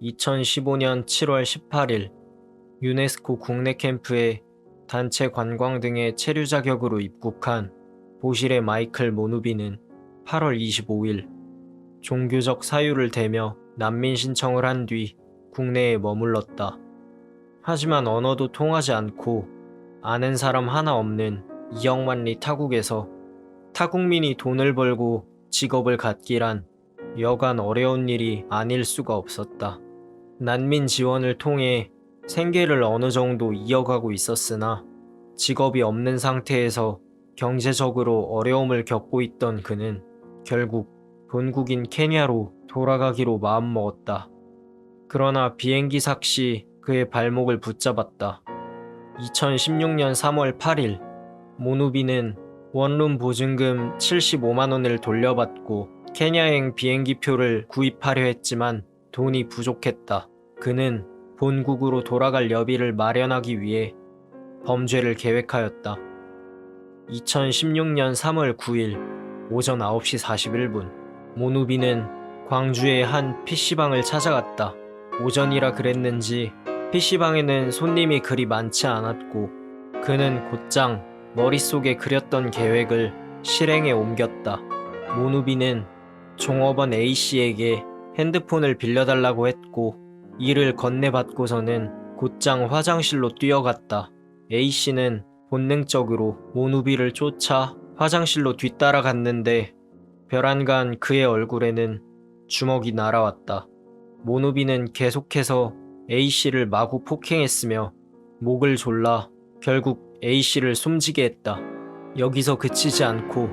2015년 7월 18일 유네스코 국내 캠프에 단체 관광 등의 체류 자격으로 입국한 보실의 마이클 모누비는 8월 25일 종교적 사유를 대며 난민 신청을 한 뒤 국내에 머물렀다. 하지만 언어도 통하지 않고 아는 사람 하나 없는 2억만리 타국에서 타국민이 돈을 벌고 직업을 갖기란 여간 어려운 일이 아닐 수가 없었다. 난민 지원을 통해 생계를 어느 정도 이어가고 있었으나 직업이 없는 상태에서 경제적으로 어려움을 겪고 있던 그는 결국 본국인 케냐로 돌아가기로 마음먹었다. 그러나 비행기 삭시 그의 발목을 붙잡았다. 2016년 3월 8일 모누비는 원룸 보증금 75만 원을 돌려받고 케냐행 비행기표를 구입하려 했지만 돈이 부족했다. 그는 본국으로 돌아갈 여비를 마련하기 위해 범죄를 계획하였다. 2016년 3월 9일 오전 9시 41분 모누비는 광주의 한 PC방을 찾아갔다. 오전이라 그랬는지 PC방에는 손님이 그리 많지 않았고 그는 곧장 머릿속에 그렸던 계획을 실행에 옮겼다. 모누비는 종업원 A씨에게 핸드폰을 빌려달라고 했고 이를 건네받고서는 곧장 화장실로 뛰어갔다. A씨는 본능적으로 모누비를 쫓아 화장실로 뒤따라갔는데 벼랑간 그의 얼굴에는 주먹이 날아왔다. 모누비는 계속해서 A씨를 마구 폭행했으며 목을 졸라 결국 A씨를 숨지게 했다. 여기서 그치지 않고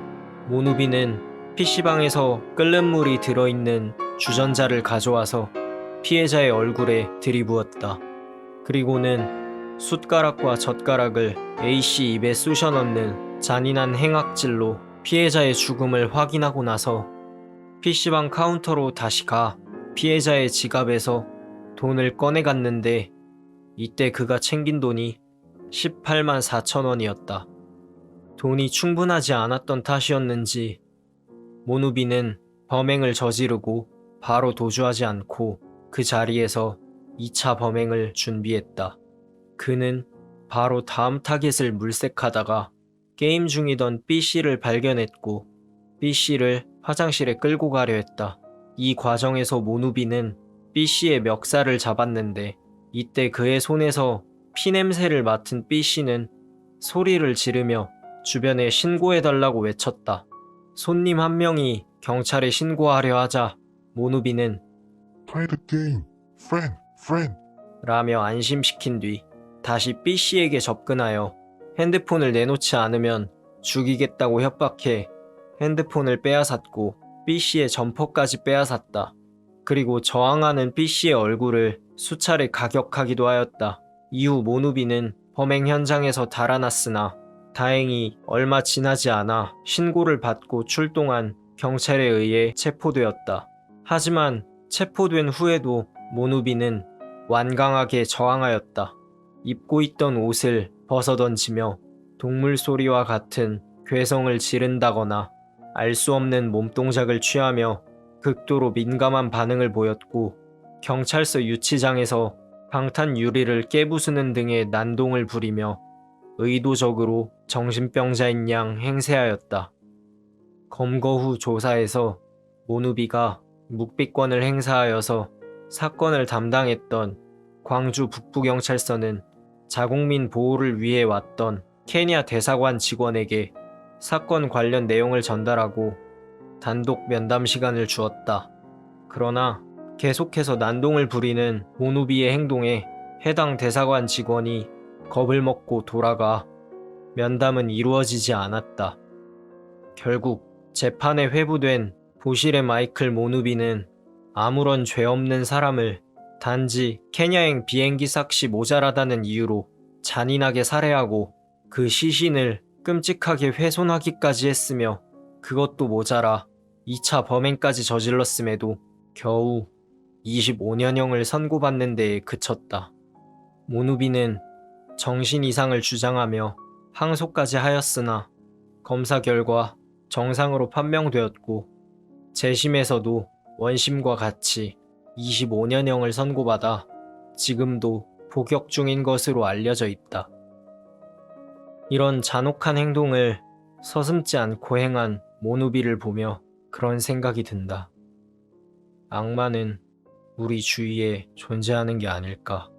모누비는 PC방에서 끓는 물이 들어있는 주전자를 가져와서 피해자의 얼굴에 들이부었다. 그리고는 숟가락과 젓가락을 A씨 입에 쑤셔 넣는 잔인한 행악질로 피해자의 죽음을 확인하고 나서 PC방 카운터로 다시 가 피해자의 지갑에서 돈을 꺼내갔는데 이때 그가 챙긴 돈이 18만 4천 원이었다. 돈이 충분하지 않았던 탓이었는지 모누비는 범행을 저지르고 바로 도주하지 않고 그 자리에서 2차 범행을 준비했다. 그는 바로 다음 타겟을 물색하다가 게임 중이던 B씨를 발견했고 B씨를 화장실에 끌고 가려 했다. 이 과정에서 모누비는 B씨의 멱살을 잡았는데 이때 그의 손에서 피냄새를 맡은 B씨는 소리를 지르며 주변에 신고해달라고 외쳤다. 손님 한 명이 경찰에 신고하려 하자 모누비는 Play the game, friend. 라며 안심시킨 뒤 다시 B씨에게 접근하여 핸드폰을 내놓지 않으면 죽이겠다고 협박해 핸드폰을 빼앗았고 B씨의 점퍼까지 빼앗았다. 그리고 저항하는 B씨의 얼굴을 수차례 가격하기도 하였다. 이후 모누비는 범행 현장에서 달아났으나 다행히 얼마 지나지 않아 신고를 받고 출동한 경찰에 의해 체포되었다. 하지만 체포된 후에도 모누비는 완강하게 저항하였다. 입고 있던 옷을 벗어던지며 동물 소리와 같은 괴성을 지른다거나 알 수 없는 몸동작을 취하며 극도로 민감한 반응을 보였고 경찰서 유치장에서 방탄 유리를 깨부수는 등의 난동을 부리며 의도적으로 정신병자인 양 행세하였다. 검거 후 조사에서 모누비가 묵비권을 행사하여서 사건을 담당했던 광주 북부경찰서는 자국민 보호를 위해 왔던 케냐 대사관 직원에게 사건 관련 내용을 전달하고 단독 면담 시간을 주었다. 그러나 계속해서 난동을 부리는 모누비의 행동에 해당 대사관 직원이 겁을 먹고 돌아가 면담은 이루어지지 않았다. 결국 재판에 회부된 보실의 마이클 모누비는 아무런 죄 없는 사람을 단지 케냐행 비행기 삭시 모자라다는 이유로 잔인하게 살해하고 그 시신을 끔찍하게 훼손하기까지 했으며 그것도 모자라 2차 범행까지 저질렀음에도 겨우 25년형을 선고받는 데에 그쳤다. 모누비는 정신 이상을 주장하며 항소까지 하였으나 검사 결과 정상으로 판명되었고 재심에서도 원심과 같이 25년형을 선고받아 지금도 복역 중인 것으로 알려져 있다. 이런 잔혹한 행동을 서슴지 않고 행한 모누비를 보며 그런 생각이 든다. 악마는 우리 주위에 존재하는 게 아닐까.